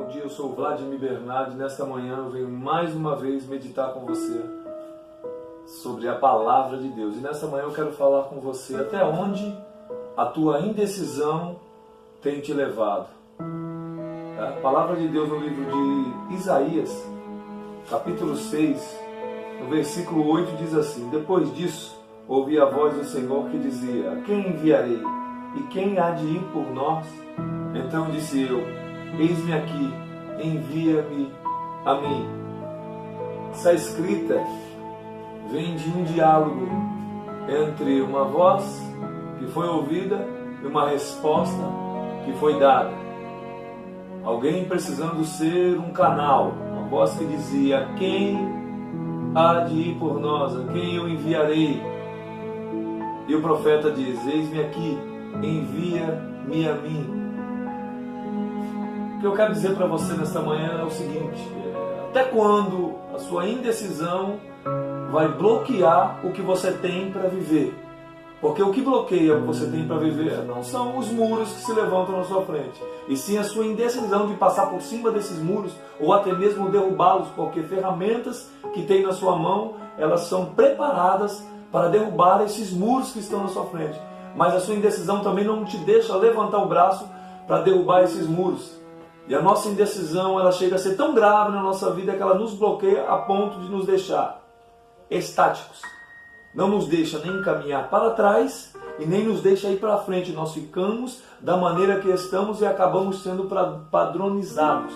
bom dia, eu sou o Vladimir Bernardi. Nesta manhã eu venho mais uma vez meditar com você sobre a Palavra de Deus. E nesta manhã eu quero falar com você até onde a tua indecisão tem te levado. A Palavra de Deus no livro de Isaías, capítulo 6, no versículo 8 diz assim: depois disso, ouvi a voz do Senhor que dizia: a quem enviarei? E quem há de ir por nós? Então disse eu: eis-me aqui, envia-me a mim. Essa escrita vem de um diálogo entre uma voz que foi ouvida e uma resposta que foi dada. Alguém precisando ser um canal, uma voz que dizia: quem há de ir por nós? A quem eu enviarei? E o profeta diz: eis-me aqui, envia-me a mim. O que eu quero dizer para você nesta manhã é o seguinte: até quando a sua indecisão vai bloquear o que você tem para viver? Porque o que bloqueia o que você tem para viver não são os muros que se levantam na sua frente, e sim a sua indecisão de passar por cima desses muros, ou até mesmo derrubá-los, porque ferramentas que tem na sua mão, elas são preparadas para derrubar esses muros que estão na sua frente. Mas a sua indecisão também não te deixa levantar o braço para derrubar esses muros. E a nossa indecisão, ela chega a ser tão grave na nossa vida que ela nos bloqueia a ponto de nos deixar estáticos. Não nos deixa nem caminhar para trás e nem nos deixa ir para frente. Nós ficamos da maneira que estamos e acabamos sendo padronizados.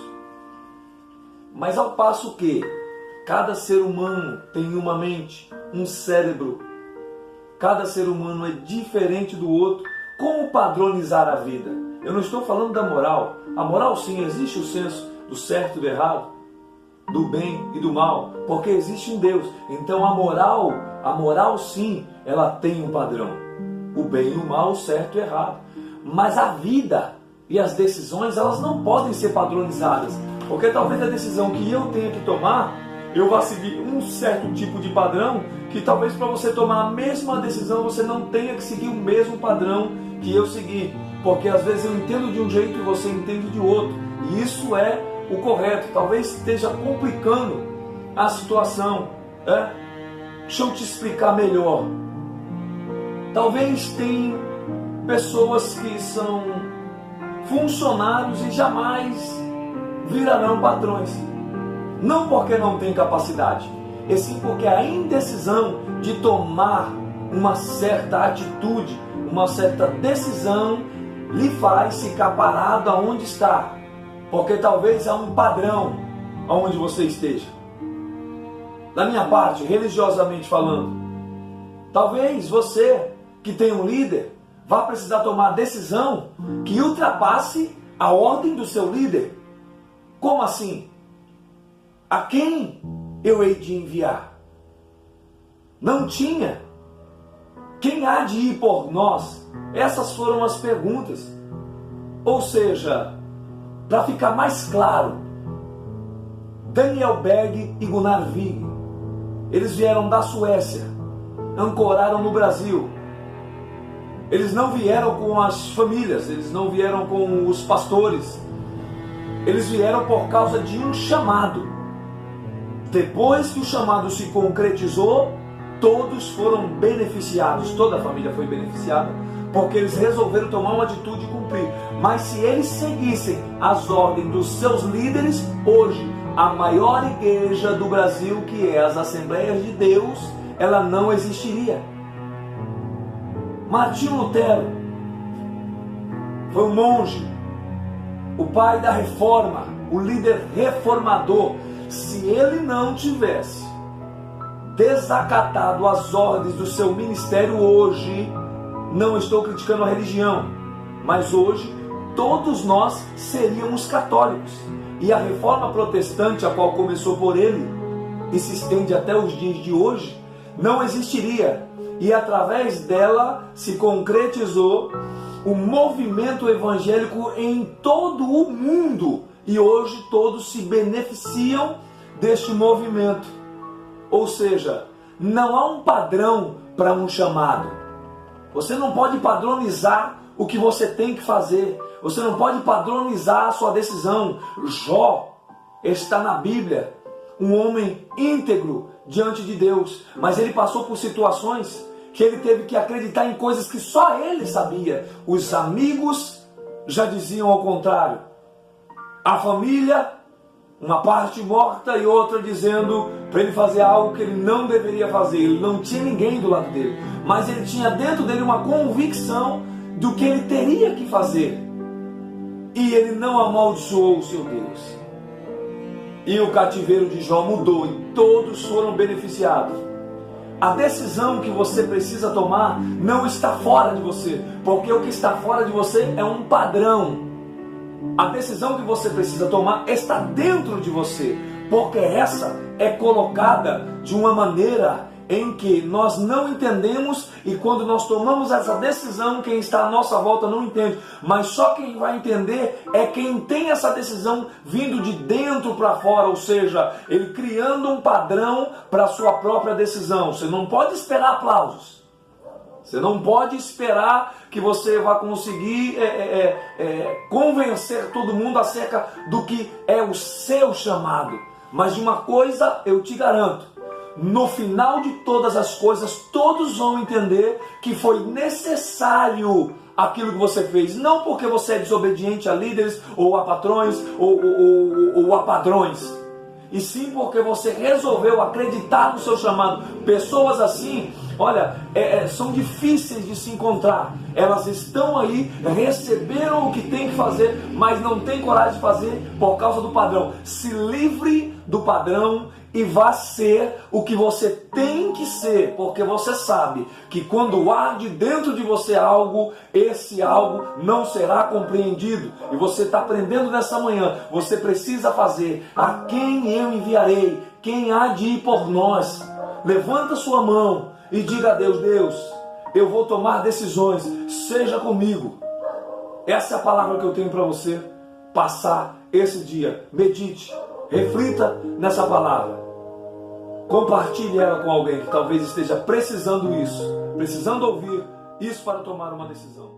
Mas ao passo que cada ser humano tem uma mente, um cérebro, cada ser humano é diferente do outro, como padronizar a vida? Eu não estou falando da moral. A moral, sim, existe o senso do certo e do errado, do bem e do mal, porque existe um Deus. Então a moral sim, ela tem um padrão. O bem e o mal, o certo e o errado. Mas a vida e as decisões, elas não podem ser padronizadas. Porque talvez a decisão que eu tenha que tomar, eu vá seguir um certo tipo de padrão, que talvez para você tomar a mesma decisão, você não tenha que seguir o mesmo padrão que eu segui. Porque às vezes eu entendo de um jeito e você entende de outro. E isso é o correto. Talvez esteja complicando a situação. Deixa eu te explicar melhor. Talvez tem pessoas que são funcionários e jamais virarão patrões. Não porque não têm capacidade, e sim porque a indecisão de tomar uma certa atitude, uma certa decisão, lhe faz ficar parado aonde está. Porque talvez há um padrão aonde você esteja. Da minha parte, religiosamente falando, talvez você que tem um líder vá precisar tomar decisão que ultrapasse a ordem do seu líder. Como assim? A quem eu hei de enviar? Não tinha. Quem há de ir por nós? Essas foram as perguntas. Ou seja, para ficar mais claro, Daniel Berg e Gunnar Wig, eles vieram da Suécia, ancoraram no Brasil. Eles não vieram com as famílias, eles não vieram com os pastores. Eles vieram por causa de um chamado. Depois que o chamado se concretizou, todos foram beneficiados, toda a família foi beneficiada, porque eles resolveram tomar uma atitude e cumprir. Mas se eles seguissem as ordens dos seus líderes, hoje a maior igreja do Brasil, que é as Assembleias de Deus, ela não existiria. Martinho Lutero foi um monge, o pai da reforma, o líder reformador. Se ele não tivesse desacatado as ordens do seu ministério hoje, não estou criticando a religião, mas hoje todos nós seríamos católicos. E a reforma protestante, a qual começou por ele e se estende até os dias de hoje, não existiria. E através dela se concretizou o movimento evangélico em todo o mundo. E hoje todos se beneficiam deste movimento. Ou seja, não há um padrão para um chamado. Você não pode padronizar o que você tem que fazer. Você não pode padronizar a sua decisão. Jó está na Bíblia, um homem íntegro diante de Deus, mas ele passou por situações que ele teve que acreditar em coisas que só ele sabia. Os amigos já diziam ao contrário. A família, uma parte morta e outra dizendo para ele fazer algo que ele não deveria fazer. Ele não tinha ninguém do lado dele, mas ele tinha dentro dele uma convicção do que ele teria que fazer. E ele não amaldiçoou o seu Deus. E o cativeiro de Jó mudou e todos foram beneficiados. A decisão que você precisa tomar não está fora de você, porque o que está fora de você é um padrão. A decisão que você precisa tomar está dentro de você, porque essa é colocada de uma maneira em que nós não entendemos, e quando nós tomamos essa decisão, quem está à nossa volta não entende, mas só quem vai entender é quem tem essa decisão vindo de dentro para fora, ou seja, ele criando um padrão para a sua própria decisão. Você não pode esperar aplausos, você não pode esperar que você vá conseguir convencer todo mundo acerca do que é o seu chamado, mas de uma coisa eu te garanto: no final de todas as coisas, todos vão entender que foi necessário aquilo que você fez. Não porque você é desobediente a líderes, ou a patrões, ou a padrões. E sim porque você resolveu acreditar no seu chamado. Pessoas assim, olha, são difíceis de se encontrar. Elas estão aí, receberam o que tem que fazer, mas não tem coragem de fazer por causa do padrão. Se livre do padrão e vá ser o que você tem que ser, porque você sabe que quando arde dentro de você algo, esse algo não será compreendido. E você está aprendendo nessa manhã, você precisa fazer: a quem eu enviarei? Quem há de ir por nós? Levanta sua mão e diga a Deus: Deus, eu vou tomar decisões, seja comigo. Essa é a palavra que eu tenho para você passar esse dia. Medite, reflita nessa palavra. Compartilhe ela com alguém que talvez esteja precisando ouvir isso para tomar uma decisão.